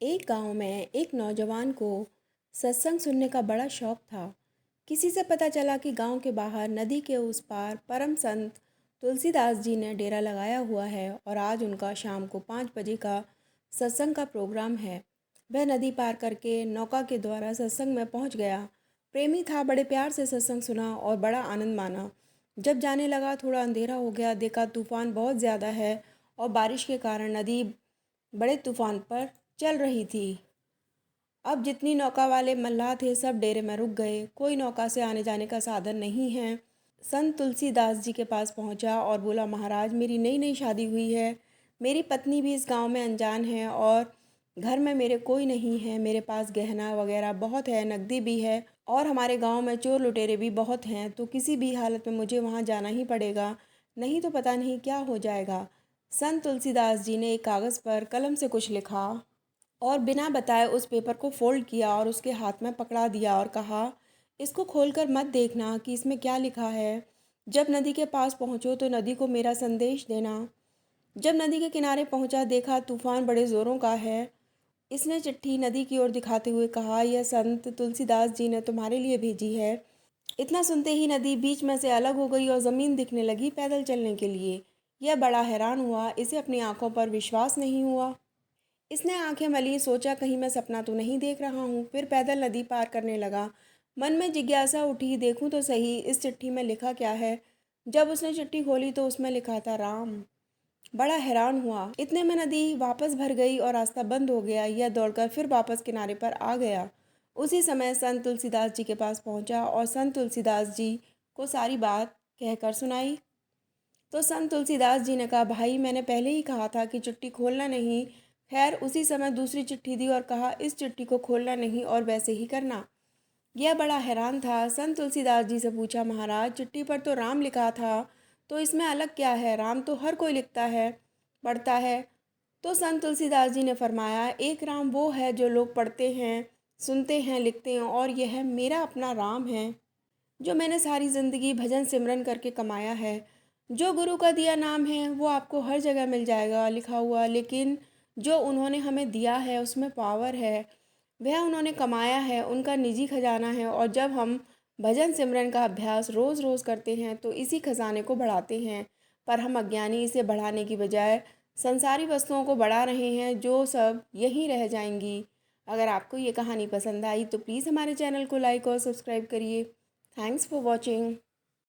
एक गांव में एक नौजवान को सत्संग सुनने का बड़ा शौक था। किसी से पता चला कि गांव के बाहर नदी के उस पार परम संत तुलसीदास जी ने डेरा लगाया हुआ है और आज उनका शाम को 5 बजे का सत्संग का प्रोग्राम है। वह नदी पार करके नौका के द्वारा सत्संग में पहुंच गया। प्रेमी था, बड़े प्यार से सत्संग सुना और बड़ा आनंद माना। जब जाने लगा थोड़ा अंधेरा हो गया, देखा तूफान बहुत ज़्यादा है और बारिश के कारण नदी बड़े तूफान पर चल रही थी। अब जितनी नौका वाले मल्लाह थे सब डेरे में रुक गए। कोई नौका से आने जाने का साधन नहीं है। संत तुलसीदास जी के पास पहुंचा और बोला, महाराज मेरी नई नई शादी हुई है, मेरी पत्नी भी इस गांव में अनजान है और घर में मेरे कोई नहीं है। मेरे पास गहना वगैरह बहुत है, नकदी भी है और हमारे गांव में चोर लुटेरे भी बहुत हैं, तो किसी भी हालत में मुझे वहां जाना ही पड़ेगा, नहीं तो पता नहीं क्या हो जाएगा। संत तुलसीदास जी ने एक कागज़ पर कलम से कुछ लिखा और बिना बताए उस पेपर को फोल्ड किया और उसके हाथ में पकड़ा दिया और कहा, इसको खोलकर मत देखना कि इसमें क्या लिखा है। जब नदी के पास पहुँचो तो नदी को मेरा संदेश देना। जब नदी के किनारे पहुँचा, देखा तूफान बड़े ज़ोरों का है। इसने चिट्ठी नदी की ओर दिखाते हुए कहा, यह संत तुलसीदास जी ने तुम्हारे लिए भेजी है। इतना सुनते ही नदी बीच में से अलग हो गई और ज़मीन दिखने लगी पैदल चलने के लिए। यह बड़ा हैरान हुआ, इसे अपनी आंखों पर विश्वास नहीं हुआ। इसने आंखें मली, सोचा कहीं मैं सपना तो नहीं देख रहा हूँ। फिर पैदल नदी पार करने लगा। मन में जिज्ञासा उठी, देखूं तो सही इस चिट्ठी में लिखा क्या है। जब उसने चिट्ठी खोली तो उसमें लिखा था राम। बड़ा हैरान हुआ। इतने में नदी वापस भर गई और रास्ता बंद हो गया। यह दौड़कर फिर वापस किनारे पर आ गया। उसी समय संत तुलसीदास जी के पास पहुंचा और संत तुलसीदास जी को सारी बात कहकर सुनाई। तो संत तुलसीदास जी ने कहा, भाई मैंने पहले ही कहा था कि चिट्ठी खोलना नहीं। खैर उसी समय दूसरी चिट्ठी दी और कहा, इस चिट्ठी को खोलना नहीं और वैसे ही करना। यह बड़ा हैरान था। संत तुलसीदास जी से पूछा, महाराज चिट्ठी पर तो राम लिखा था, तो इसमें अलग क्या है। राम तो हर कोई लिखता है, पढ़ता है। तो संत तुलसीदास जी ने फरमाया, एक राम वो है जो लोग पढ़ते हैं, सुनते हैं, लिखते हैं, और यह मेरा अपना राम है जो मैंने सारी ज़िंदगी भजन सिमरन करके कमाया है। जो गुरु का दिया नाम है वो आपको हर जगह मिल जाएगा लिखा हुआ, लेकिन जो उन्होंने हमें दिया है उसमें पावर है, वह उन्होंने कमाया है, उनका निजी खजाना है। और जब हम भजन सिमरन का अभ्यास रोज़ रोज़ करते हैं तो इसी खजाने को बढ़ाते हैं, पर हम अज्ञानी इसे बढ़ाने की बजाय संसारी वस्तुओं को बढ़ा रहे हैं जो सब यहीं रह जाएंगी। अगर आपको ये कहानी पसंद आई तो प्लीज़ हमारे चैनल को लाइक और सब्सक्राइब करिए। Thanks for watching.